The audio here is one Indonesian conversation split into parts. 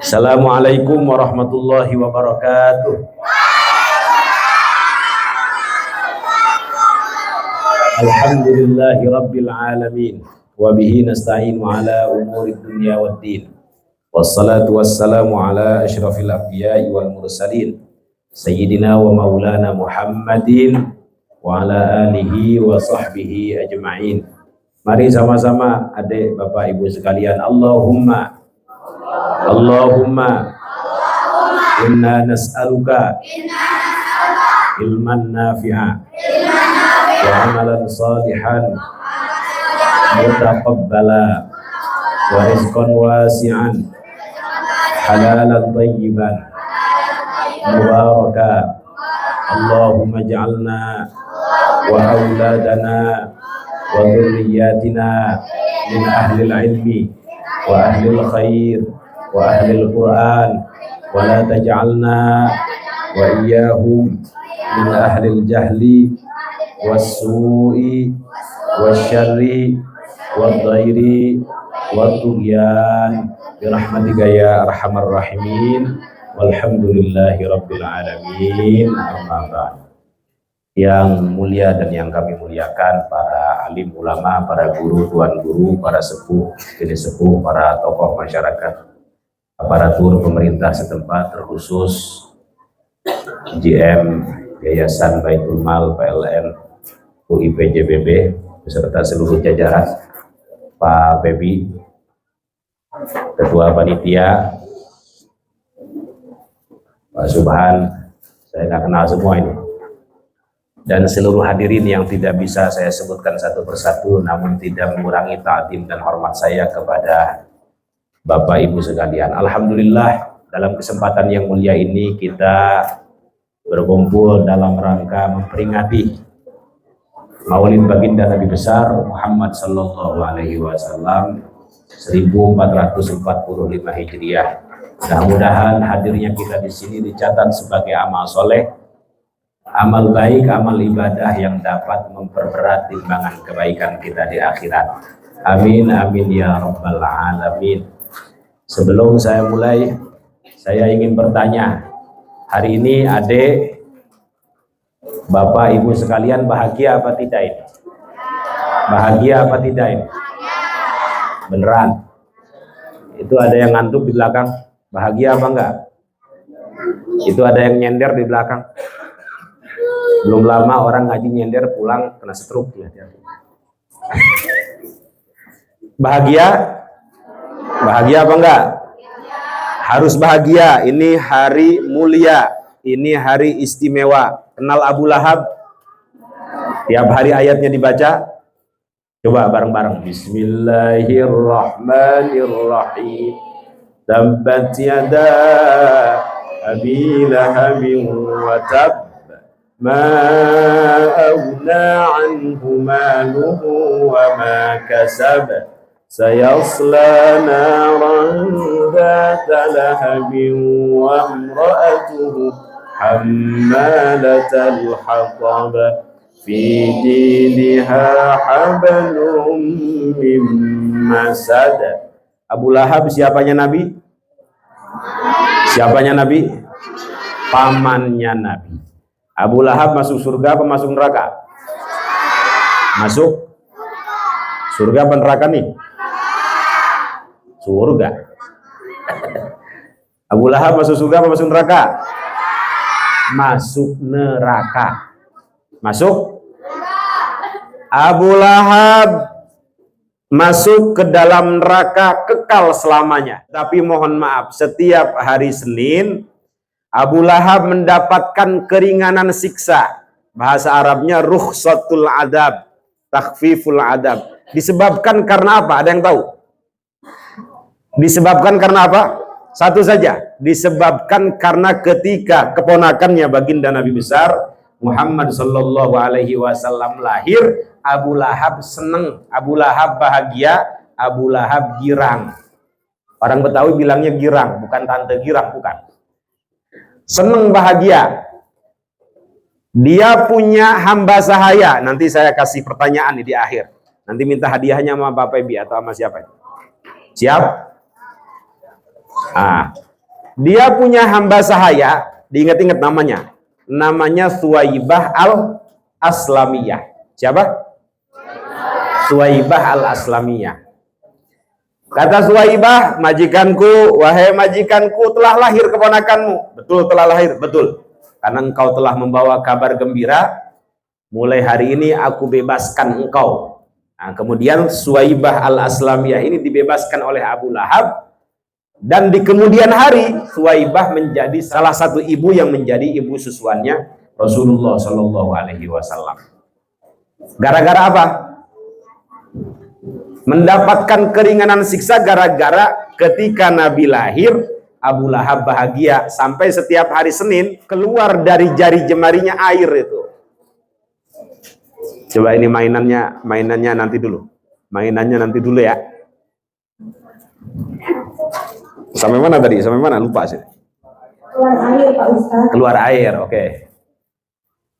Assalamualaikum warahmatullahi wabarakatuh. Alhamdulillahi rabbil alamin. Wa bihi nasta'inu ala umuri dunya waddin. Wassalatu wassalamu ala asyrafil anbiya'i wal mursalin. Sayyidina wa maulana Muhammadin wa ala alihi wa sahbihi ajma'in. Mari sama-sama adik bapak ibu sekalian, Allahumma inna nas'aluka ilman nafi'a wa amalan salihan mutaqabbala wa rizqan wasi'an halalan tayyiban mubaraka. Allahumma ja'alna wa auladana wa dhurriyyatina min ahlil ilmi wa ahlil khair wa ahlil Quran wa la taj'alna wa iyyahum min ahlil jahli was-su'i wasyarri wadh-dhairi wat-tughyan bi rahmatika ya arhamar rahimin walhamdulillahi rabbil alamin. Amma ba'd. Yang mulia dan yang kami muliakan para alim ulama, para guru, tuan guru, para sepuh, jenis sepuh, para tokoh masyarakat, aparatur pemerintah setempat, terkhusus GM Yayasan Baitul Mal PLN UIPJBB beserta seluruh jajaran, Pak Bebi, Ketua Panitia, Pak Subhan, saya nggak kenal semua ini, dan seluruh hadirin yang tidak bisa saya sebutkan satu persatu, namun tidak mengurangi ta'zim dan hormat saya kepada Bapak Ibu sekalian. Alhamdulillah, dalam kesempatan yang mulia ini kita berkumpul dalam rangka memperingati Maulid Baginda Nabi besar Muhammad sallallahu alaihi wasallam 1445 Hijriah. Mudah-mudahan hadirnya kita di sini dicatat sebagai amal soleh, amal baik, amal ibadah yang dapat memperberat timbangan kebaikan kita di akhirat. Amin amin ya rabbal alamin. Sebelum saya mulai, saya ingin bertanya, hari ini adik, bapak, ibu sekalian bahagia apa tidak ini? Bahagia apa tidak ini? Beneran? Itu ada yang ngantuk di belakang, bahagia apa enggak? Itu ada yang nyender di belakang. Belum lama orang ngaji nyender pulang kena stroke. Bahagia? Bahagia apa enggak? Harus bahagia. Ini hari mulia, ini hari istimewa. Kenal Abu Lahab? Tiap hari ayatnya dibaca. Coba bareng-bareng. Bismillahirrahmanirrahim. Tabbat yada Abi Lahabin wa tab. Ma aghna anhu maluhu wa ma kasab. Sayasla naran dhata lahabin wa imra'atuhu hammalatal hatab fi jidha hablum min masad. Abu Lahab siapanya Nabi? Siapanya Nabi? Pamannya Nabi. Abu Lahab masuk surga apa masuk neraka? Masuk surga apa neraka nih? Surga. Abu Lahab masuk surga apa masuk neraka? Masuk neraka. Masuk? Abu Lahab masuk ke dalam neraka kekal selamanya. Tapi mohon maaf, setiap hari Senin Abu Lahab mendapatkan keringanan siksa. Bahasa Arabnya rukhsatul adab, takhfiful adab. Disebabkan karena apa? Ada yang tahu? Disebabkan karena apa? Satu saja. Disebabkan karena ketika keponakannya baginda Nabi besar Muhammad sallallahu alaihi wasallam lahir, Abu Lahab seneng, Abu Lahab bahagia, Abu Lahab girang. Orang Betawi bilangnya girang, bukan tante girang, bukan. Seneng, bahagia. Dia punya hamba sahaya. Nanti saya kasih pertanyaan di akhir. Nanti minta hadiahnya sama Bapak Ibu atau sama siapa? Siap? Dia punya hamba sahaya, diingat-ingat namanya. Namanya Suwaibah al-Aslamiyah. Siapa? Suwaibah al-Aslamiyah. Kata Suwaibah, majikanku, wahai majikanku, telah lahir keponakanmu. Betul, telah lahir, betul. Karena engkau telah membawa kabar gembira, mulai hari ini aku bebaskan engkau. Nah, kemudian Suwaibah al-Aslamiyah ini dibebaskan oleh Abu Lahab. Dan di kemudian hari, Suwaibah menjadi salah satu ibu yang menjadi ibu susuannya Rasulullah Shallallahu Alaihi Wasallam. Gara-gara apa? Mendapatkan keringanan siksa gara-gara ketika Nabi lahir, Abu Lahab bahagia sampai setiap hari Senin keluar dari jari jemarinya air itu. Coba ini mainannya nanti dulu. Mainannya nanti dulu ya. Sampai mana tadi? Sampai mana? Lupa sih. Keluar air, Pak Ustaz. Keluar air, oke.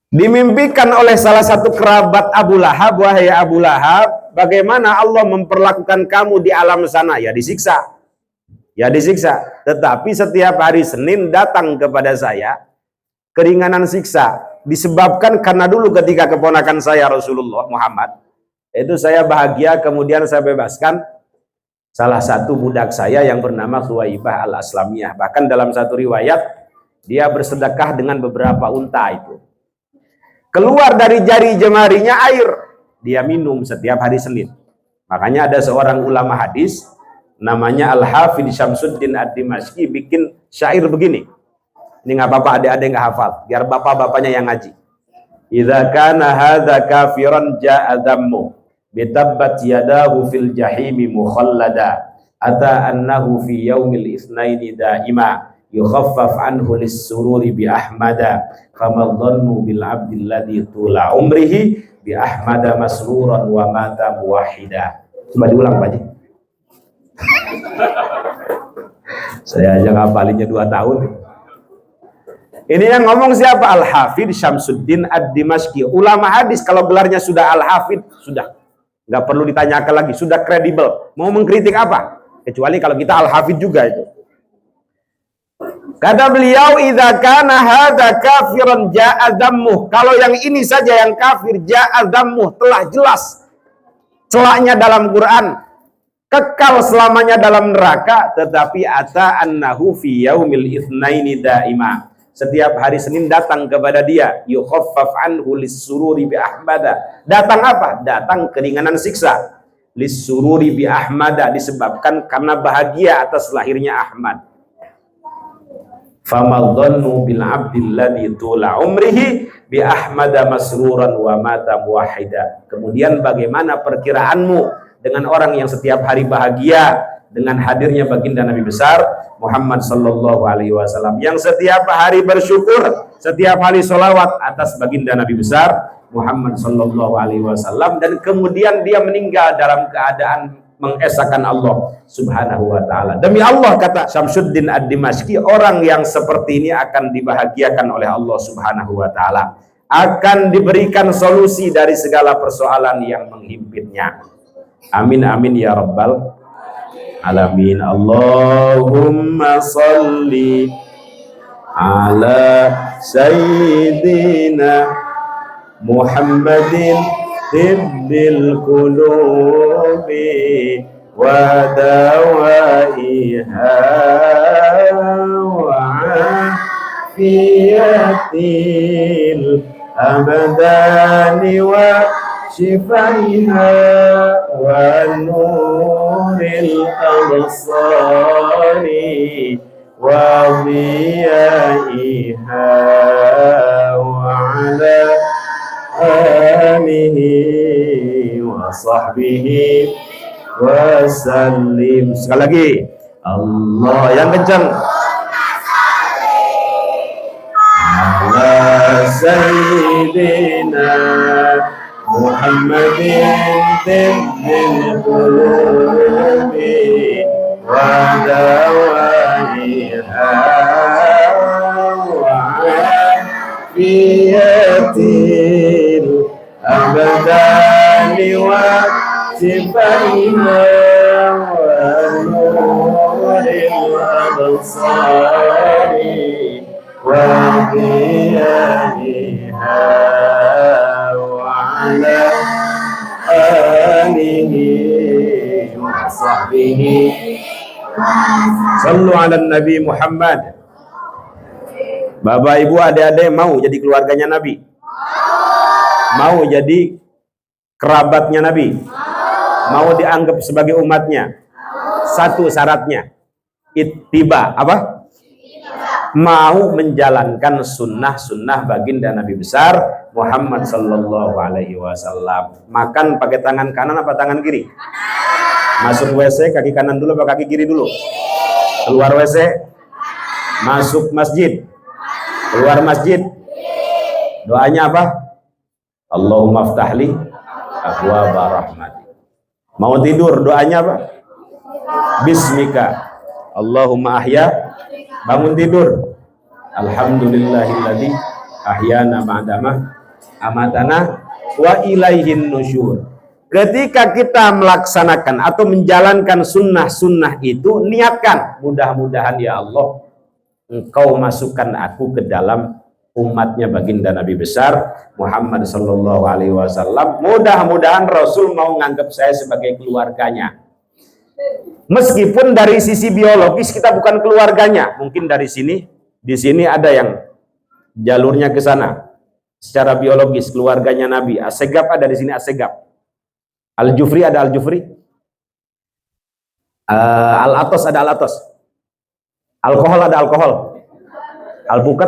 Dimimpikan oleh salah satu kerabat Abu Lahab, wahai Abu Lahab, bagaimana Allah memperlakukan kamu di alam sana? Ya disiksa. Ya disiksa. Tetapi setiap hari Senin datang kepada saya keringanan siksa. Disebabkan karena dulu ketika keponakan saya Rasulullah Muhammad, itu saya bahagia, kemudian saya bebaskan salah satu budak saya yang bernama Suwaibah al-Aslamiyah. Bahkan dalam satu riwayat, dia bersedekah dengan beberapa unta itu. Keluar dari jari jemarinya air, dia minum setiap hari Senin. Makanya ada seorang ulama hadis, namanya Al-Hafidh Syamsuddin Ad-Dimashqi, bikin syair begini. Ini nggak apa-apa, adik-adik nggak hafal, biar bapak-bapaknya yang ngaji. Idza kana hadza kafiran ja'a dhammu bitabbat yadahu fil jahimi mukhallada ata annahu fi yaumil itsnaini daima yukhaffaf anhu lis-sururi bi ahmada fama dhannu bil abdil ladzi tula umrihi bi ahmada masruran wa mata muwahhida. Coba diulang Pak Haji. Saya aja ngapalinnya 2 tahun. Ini yang ngomong siapa? Al-Hafidh Syamsuddin Ad-Dimashqi. Ulama hadis kalau gelarnya sudah Al-Hafidh, sudah nggak perlu ditanyakan lagi, sudah kredibel. Mau mengkritik apa? Kecuali kalau kita Al-Hafidh juga itu. Kata beliau, idza kana hadza kafiran ja'a dhammuh. Kalau yang ini saja yang kafir, ja'a dhammuh, telah jelas celaknya dalam Quran, kekal selamanya dalam neraka, tetapi ata annahu fi yaumil itsnaini daima. Setiap hari Senin datang kepada dia, yukhaffaf anhu lis-sururi bi ahmada. Datang apa? Datang keringanan siksa. Lis-sururi bi ahmada, disebabkan karena bahagia atas lahirnya Ahmad. Famal dhannu bil abdil ladzi tula umrihi bi ahmada masruran wa mata muwahhida. Kemudian bagaimana perkiraanmu dengan orang yang setiap hari bahagia dengan hadirnya baginda Nabi besar Muhammad sallallahu alaihi wasallam, yang setiap hari bersyukur, setiap hari sholawat atas baginda Nabi besar Muhammad sallallahu alaihi wasallam, dan kemudian dia meninggal dalam keadaan mengesahkan Allah subhanahu wa ta'ala. Demi Allah, kata Syamsuddin Ad-Dimashqi, orang yang seperti ini akan dibahagiakan oleh Allah subhanahu wa ta'ala, akan diberikan solusi dari segala persoalan yang menghimpitnya. Amin amin ya rabbal alamin. Allahumma salli ala sayyidina Muhammadin tibbil qulubi wa dawaiha wa afiyatil abdani wa shifaiha wa nuril absari wa dhiyaiha wa ala alihi wa sahbihi wa sallim. Sekali lagi, Allah yang kencang. Ala sayyidina Muhammadin tibbil qulubi wa dawaiha wa afiyatil abdani wa sifaiha wa nuril absar وقيامها وعلى آله وصحبه. Sallu ala Nabi Muhammad. Bapak Ibu adik-adik mau jadi keluarganya Nabi? Mau jadi kerabatnya Nabi? Mau dianggap sebagai umatnya? Satu syaratnya ittiba, apa? Mau menjalankan sunnah-sunnah baginda Nabi besar Muhammad sallallahu alaihi wasallam. Makan pakai tangan kanan apa tangan kiri? Masuk WC kaki kanan dulu apa kaki kiri dulu? Keluar WC? Masuk masjid? Keluar masjid? Doanya apa? Allahumma aftahli abwaaba rahmati. Mau tidur doanya apa? Bismika Allahumma ahya. Bangun tidur, alhamdulillahilladzi ahyana ba'dama amatana wa ilaihin nusyur. Ketika kita melaksanakan atau menjalankan sunnah-sunnah itu, niatkan, mudah-mudahan ya Allah Engkau masukkan aku ke dalam umatnya baginda Nabi besar Muhammad sallallahu alaihi wasallam. Mudah-mudahan Rasul mau nganggap saya sebagai keluarganya. Meskipun dari sisi biologis kita bukan keluarganya, mungkin dari sini, di sini ada yang jalurnya ke sana. Secara biologis keluarganya Nabi. Assegaf ada di sini, Assegaf. Al-Jufri ada Al-Jufri. Al-Atos ada Al-Atos. Alkohol ada alkohol. Al-Pukat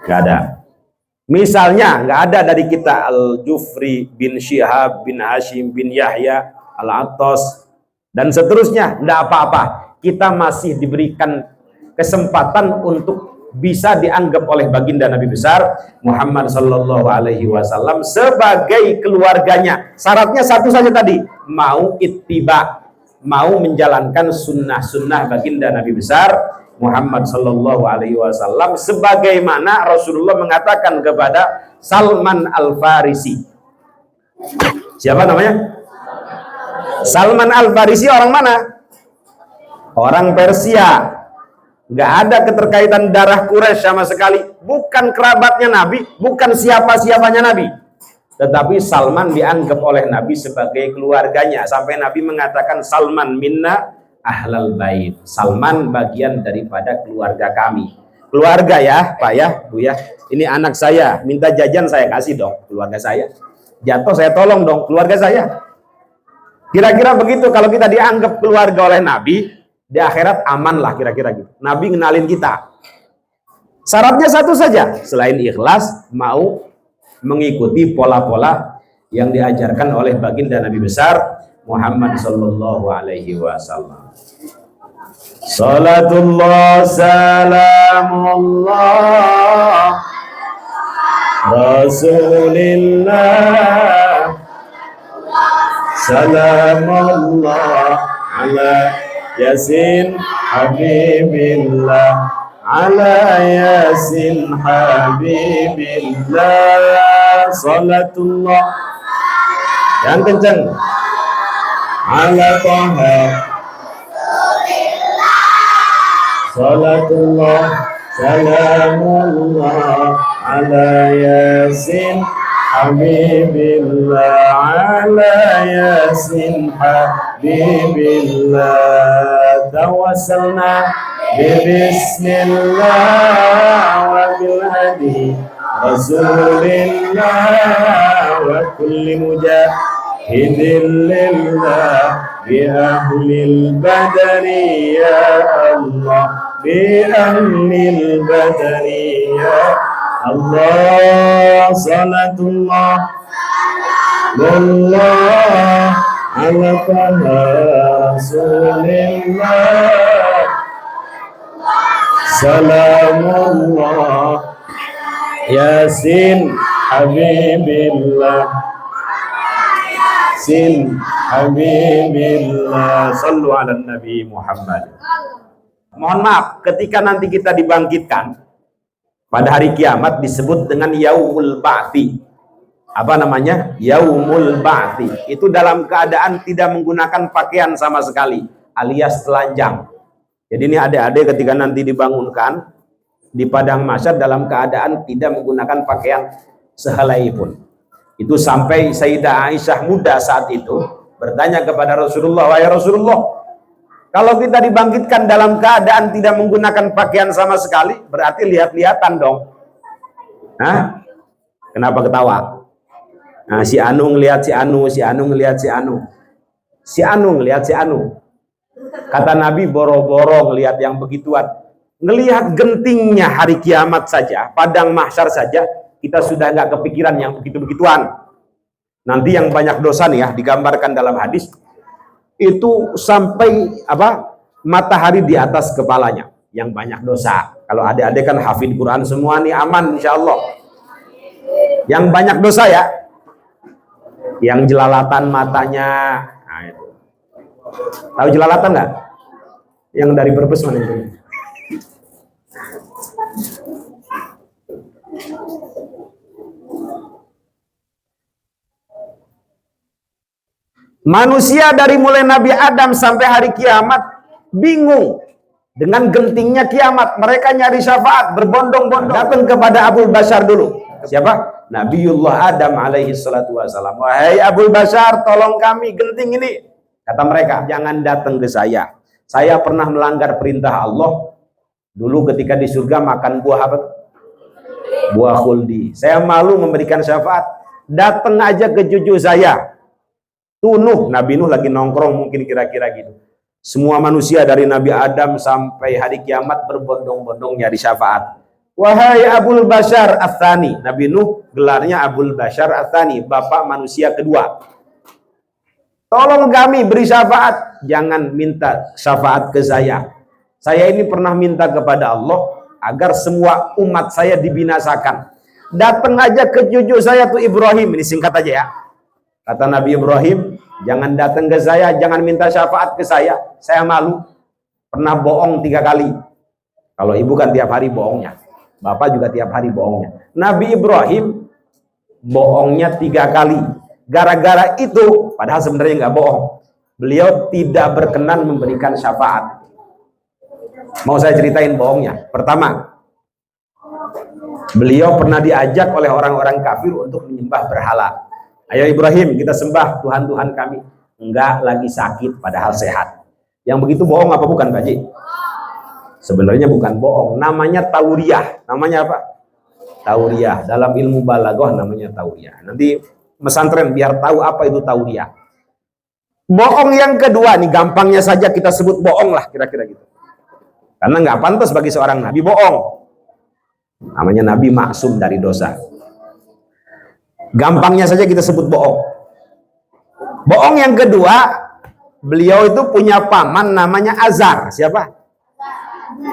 nggak ada. Misalnya nggak ada dari kita Al-Jufri bin Syihab bin Hashim bin Yahya Al-Atos dan seterusnya, nggak apa-apa. Kita masih diberikan kesempatan untuk bisa dianggap oleh baginda Nabi besar Muhammad sallallahu alaihi wasallam sebagai keluarganya. Syaratnya satu saja tadi, mau ittiba, mau menjalankan sunnah-sunnah baginda Nabi besar Muhammad sallallahu alaihi wasallam sebagaimana Rasulullah mengatakan kepada Salman Al-Farisi. Siapa namanya? Salman Al-Farisi orang mana? Orang Persia. Nggak ada keterkaitan darah Quraisy sama sekali. Bukan kerabatnya Nabi, bukan siapa-siapanya Nabi. Tetapi Salman dianggap oleh Nabi sebagai keluarganya. Sampai Nabi mengatakan Salman minna ahlal bait. Salman bagian daripada keluarga kami. Keluarga ya, Pak ya, Bu ya. Ini anak saya, minta jajan saya kasih dong, keluarga saya. Jatuh saya tolong dong, keluarga saya. Kira-kira begitu kalau kita dianggap keluarga oleh Nabi, di akhirat aman lah kira-kira gitu. Nabi ngenalin kita. Syaratnya satu saja, selain ikhlas, mau mengikuti pola-pola yang diajarkan oleh baginda Nabi besar Muhammad sallallahu alaihi wasallam. Salatullah salamullah Rasulillah salamullah ala Yasin Habibillah ala Yasin Habibillah. Salatullah yang kencang ala Taha. Salatullah salamullah ala Yasin Habibillah ala Yasin Habibillah. Tawassalna bismillah wa bil hadi Rasulillah wa kulli mujahidin lillah bi ahlil badri ya Allah bi ahlil badri ya Allah. Salatullah Wallah ala Rasulillah salamullah Yasin Habibillah Sin Habibillah. Sallu ala Nabi Muhammad. Mohon maaf, ketika nanti kita dibangkitkan pada hari kiamat disebut dengan Yaumul Ba'thi. Apa namanya? Yaumul Ba'thi. Itu dalam keadaan tidak menggunakan pakaian sama sekali, alias telanjang. Jadi ini adik-adik ketika nanti dibangunkan di padang mahsyar dalam keadaan tidak menggunakan pakaian sehelai pun. Itu sampai Sayyidah Aisyah muda saat itu bertanya kepada Rasulullah, "Wahai Rasulullah, kalau kita dibangkitkan dalam keadaan tidak menggunakan pakaian sama sekali, berarti lihat-lihatan dong." Hah? Kenapa ketawa? Nah, si Anu ngelihat si Anu, si Anu ngelihat si Anu. Si Anu ngelihat si Anu. Kata Nabi, boro-boro ngelihat yang begituan. Ngelihat gentingnya hari kiamat saja, padang mahsyar saja, kita sudah nggak kepikiran yang begitu-begituan. Nanti yang banyak dosa nih ya, digambarkan dalam hadis, itu sampai matahari di atas kepalanya, yang banyak dosa. Kalau adik-adik kan hafid Quran semua nih, aman insya Allah. Yang banyak dosa ya, yang jelalatan matanya. Nah, itu. Tahu jelalatan nggak? Yang dari Brebes mana itu? Manusia dari mulai Nabi Adam sampai hari kiamat bingung dengan gentingnya kiamat. Mereka nyari syafaat, berbondong-bondong datang kepada Abul Bashar dulu. Siapa? Nabiullah Adam alaihi salatu wassalam. "Wahai Abul Bashar, tolong kami, genting ini." Kata mereka, "Jangan datang ke saya. Saya pernah melanggar perintah Allah dulu ketika di surga makan buah apa? Buah khuldi. Saya malu memberikan syafaat. Datang aja ke cucu saya." Tuh Nuh, Nabi Nuh lagi nongkrong mungkin kira-kira gitu. Semua manusia dari Nabi Adam sampai hari kiamat berbondong-bondong nyari syafaat. "Wahai Abul Bashar Ats-Tsani." Nabi Nuh gelarnya Abul Bashar Ats-Tsani, bapak manusia kedua. "Tolong kami beri syafaat." "Jangan minta syafaat ke saya. Saya ini pernah minta kepada Allah agar semua umat saya dibinasakan. Datang aja ke cucu saya tuh Ibrahim." Ini singkat aja ya. Kata Nabi Ibrahim, "Jangan datang ke saya, jangan minta syafaat ke saya malu. Pernah bohong 3 kali. Kalau ibu kan tiap hari bohongnya, bapak juga tiap hari bohongnya. Nabi Ibrahim bohongnya 3 kali. Gara-gara itu, padahal sebenarnya nggak bohong, beliau tidak berkenan memberikan syafaat. Mau saya ceritain bohongnya. Pertama, beliau pernah diajak oleh orang-orang kafir untuk menyembah berhala. "Ayo Ibrahim, kita sembah Tuhan-Tuhan kami." "Enggak, lagi sakit," padahal sehat. Yang begitu bohong apa bukan, Pak Haji? Sebenarnya bukan bohong, namanya tauriyah. Namanya apa? Tauriyah. Dalam ilmu balaghah namanya tauriyah. Nanti pesantren biar tahu apa itu tauriyah. Bohong yang kedua, nih gampangnya saja kita sebut bohong lah, kira-kira gitu. Karena nggak pantas bagi seorang nabi bohong. Namanya nabi maksum dari dosa. Gampangnya saja kita sebut bohong. Bohong yang kedua, beliau itu punya paman namanya Azar. Siapa?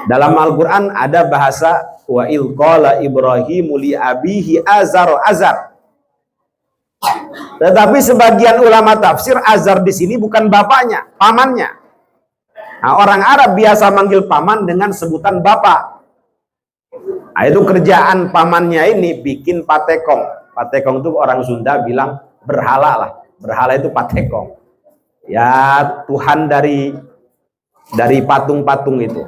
Dalam Al-Quran ada bahasa wa il qala Ibrahimu li abihi Azar. Tetapi sebagian ulama tafsir Azar di sini bukan bapaknya, pamannya. Nah, orang Arab biasa manggil paman dengan sebutan bapak. Nah, itu kerjaan pamannya ini bikin patekong. Patekong itu orang Sunda bilang berhala lah. Berhala itu patekong. Ya, Tuhan dari patung-patung itu.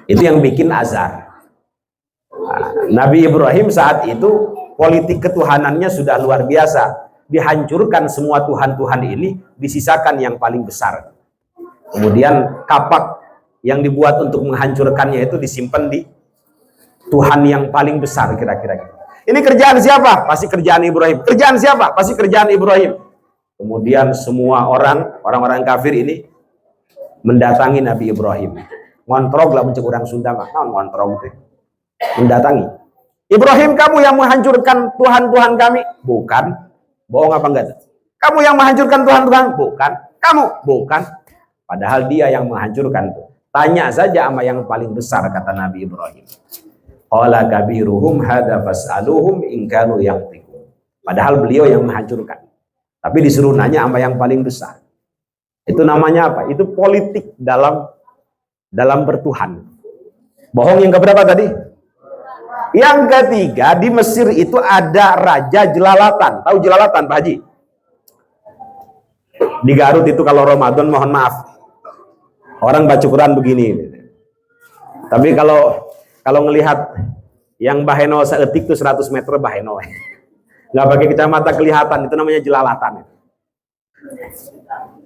Itu yang bikin Azar. Nah, Nabi Ibrahim saat itu politik ketuhanannya sudah luar biasa. Dihancurkan semua Tuhan-Tuhan ini, disisakan yang paling besar. Kemudian kapak yang dibuat untuk menghancurkannya itu disimpan di Tuhan yang paling besar, kira-kira gitu. Ini kerjaan siapa? Pasti kerjaan Ibrahim. Kerjaan siapa? Pasti kerjaan Ibrahim. Kemudian semua orang-orang kafir ini mendatangi Nabi Ibrahim. Ngontrog lah mencek orang Sunda mah. Ngontrog teh. Mendatangi. "Ibrahim, kamu yang menghancurkan Tuhan-Tuhan kami?" "Bukan." "Bohong apa enggak?" "Kamu yang menghancurkan Tuhan-Tuhan?" "Bukan." "Kamu?" "Bukan." Padahal dia yang menghancurkan tuh. Tanya saja sama yang paling besar, kata Nabi Ibrahim. Qala kabiruhum hadza fas'aluhum in kanu yantiqun. Padahal beliau yang menghancurkan. Tapi disuruh nanya sama yang paling besar. Itu namanya apa? Itu politik dalam bertuhan. Bohong yang keberapa tadi? Yang ketiga, di Mesir itu ada Raja Jelalatan. Tahu Jelalatan, Pak Haji? Di Garut itu kalau Ramadan, mohon maaf, Orang baca Quran begini. Tapi kalau ngelihat yang baheno seetik tuh 100 meter baheno. Nggak pakai kacamata kelihatan, itu namanya jelalatan.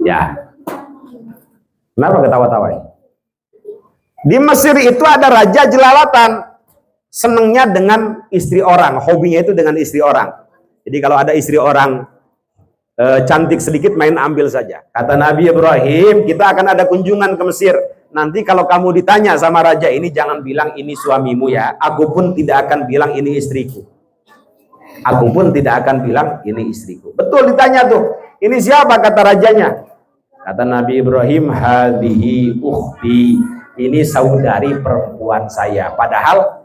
Ya. Kenapa ketawa-tawa? Di Mesir itu ada raja jelalatan. Senengnya dengan istri orang, hobinya itu dengan istri orang. Jadi kalau ada istri orang cantik sedikit, main ambil saja. Kata Nabi Ibrahim, kita akan ada kunjungan ke Mesir. Nanti kalau kamu ditanya sama raja ini, jangan bilang ini suamimu ya. Aku pun tidak akan bilang ini istriku. Aku pun tidak akan bilang ini istriku. Betul ditanya tuh, ini siapa kata rajanya? Kata Nabi Ibrahim, hadhihi ukhti, ini saudari perempuan saya. Padahal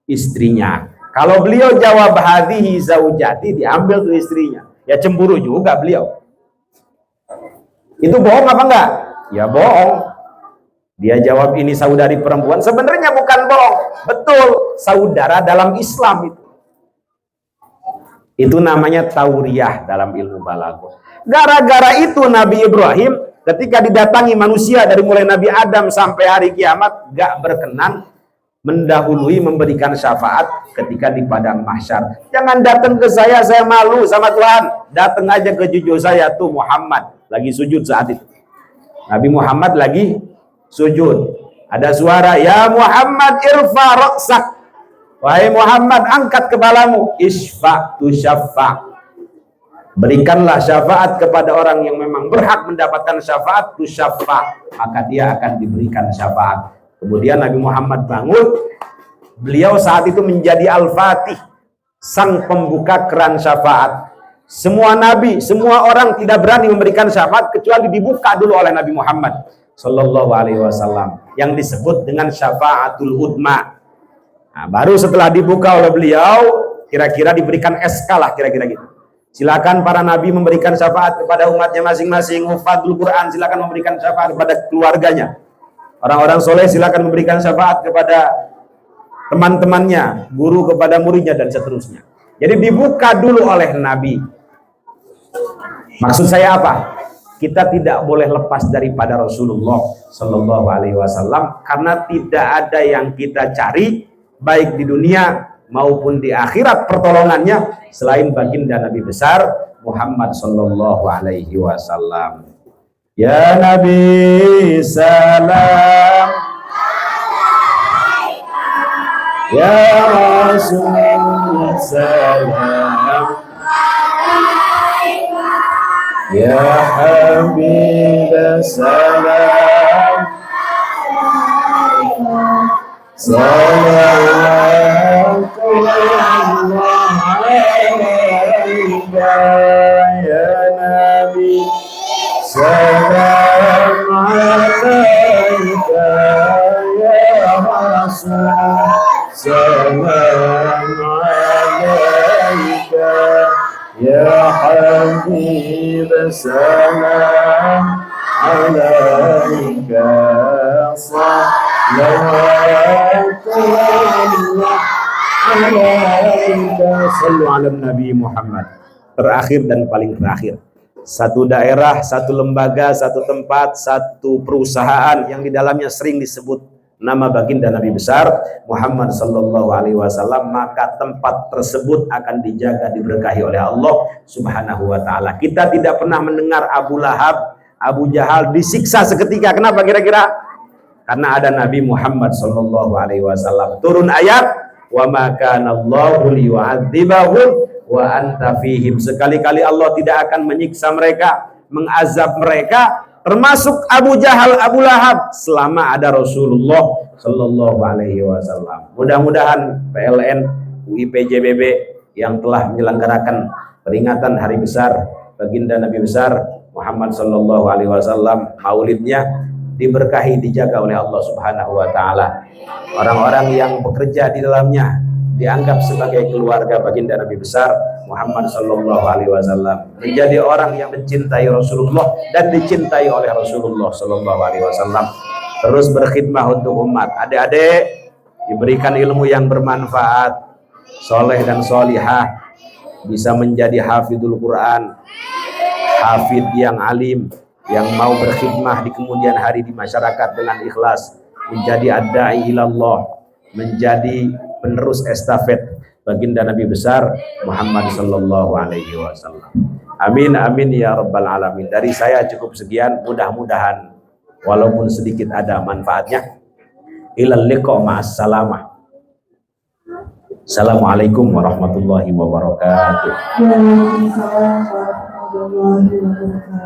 istrinya. Kalau beliau jawab hadhihi zaujati, diambil tuh istrinya. Ya cemburu juga beliau. Itu bohong apa enggak? Ya bohong. Dia jawab ini saudari perempuan. Sebenarnya bukan bohong. Betul, saudara dalam Islam itu. Itu namanya tauriyah dalam ilmu balaghah. Gara-gara itu Nabi Ibrahim ketika didatangi manusia dari mulai Nabi Adam sampai hari kiamat gak berkenan mendahului memberikan syafaat ketika di padang mahsyar. Jangan datang ke saya malu sama Tuhan. Datang aja ke cucu saya tuh Muhammad lagi sujud saat itu. Nabi Muhammad lagi sujud. Ada suara, ya Muhammad irfa ra'sak. Wahai Muhammad, angkat kepalamu. Isfa tu syafa'. Berikanlah syafaat kepada orang yang memang berhak mendapatkan syafaat tu syafa'. Maka dia akan diberikan syafaat. Kemudian Nabi Muhammad bangun, beliau saat itu menjadi Al-Fatih, sang pembuka keran syafaat. Semua nabi, semua orang tidak berani memberikan syafaat kecuali dibuka dulu oleh Nabi Muhammad Sallallahu Alaihi Wasallam, yang disebut dengan syafaatul udma. Nah, baru setelah dibuka oleh beliau, kira-kira diberikan SK lah, kira-kira gitu. Silakan para nabi memberikan syafaat kepada umatnya masing-masing. Hufadzul Quran silakan memberikan syafaat kepada keluarganya. Orang-orang soleh silakan memberikan syafaat kepada teman-temannya, guru kepada muridnya, dan seterusnya. Jadi dibuka dulu oleh Nabi. Maksud saya apa? Kita tidak boleh lepas daripada Rasulullah Sallallahu Alaihi Wasallam, karena tidak ada yang kita cari baik di dunia maupun di akhirat pertolongannya selain baginda Nabi besar Muhammad Sallallahu Alaihi Wasallam. Ya Nabi salam, ya Rasul salam, ya Habib salam, salawatullah alaika ya Nabi. Salam alaika ya Rasul. Salam alaika ya Habib. Salam alaika. Salawatullah alaika. Sallu ala Nabi Muhammad. Terakhir dan paling terakhir, satu daerah, satu lembaga, satu tempat, satu perusahaan yang di dalamnya sering disebut nama baginda Nabi besar Muhammad Sallallahu Alaihi Wasallam, maka tempat tersebut akan dijaga, diberkahi oleh Allah Subhanahu Wa Taala. Kita tidak pernah mendengar Abu Lahab, Abu Jahal disiksa seketika. Kenapa kira-kira? Karena ada Nabi Muhammad Sallallahu Alaihi Wasallam. Turun ayat, wa ma kana Allahu liyu'adzibahum wa anta fihim. Sekali-kali Allah tidak akan menyiksa mereka, mengazab mereka, termasuk Abu Jahal, Abu Lahab, selama ada Rasulullah Sallallahu Alaihi Wasallam. Mudah-mudahan PLN, UI PJBB yang telah menyelenggarakan peringatan hari besar baginda Nabi besar Muhammad Sallallahu Alaihi Wasallam, maulidnya, diberkahi, dijaga oleh Allah Subhanahu Wa Taala. Orang-orang yang bekerja di dalamnya dianggap sebagai keluarga baginda Nabi besar Muhammad Sallallahu Alaihi Wasallam, menjadi orang yang mencintai Rasulullah dan dicintai oleh Rasulullah Sallallahu Alaihi Wasallam. Terus berkhidmah untuk umat. Adik-adik diberikan ilmu yang bermanfaat, soleh dan solihah, bisa menjadi hafidul Quran, hafid yang alim, yang mau berkhidmah di kemudian hari di masyarakat dengan ikhlas, menjadi ad-da'i ilallah, menjadi penerus estafet baginda Nabi besar Muhammad sallallahu alaihi wasallam. Amin amin ya rabbal alamin. Dari saya cukup sekian, mudah-mudahan walaupun sedikit ada manfaatnya. Ilal liqa ma'as salamah. Assalamualaikum warahmatullahi wabarakatuh. Waalaikumsalam warahmatullahi wabarakatuh.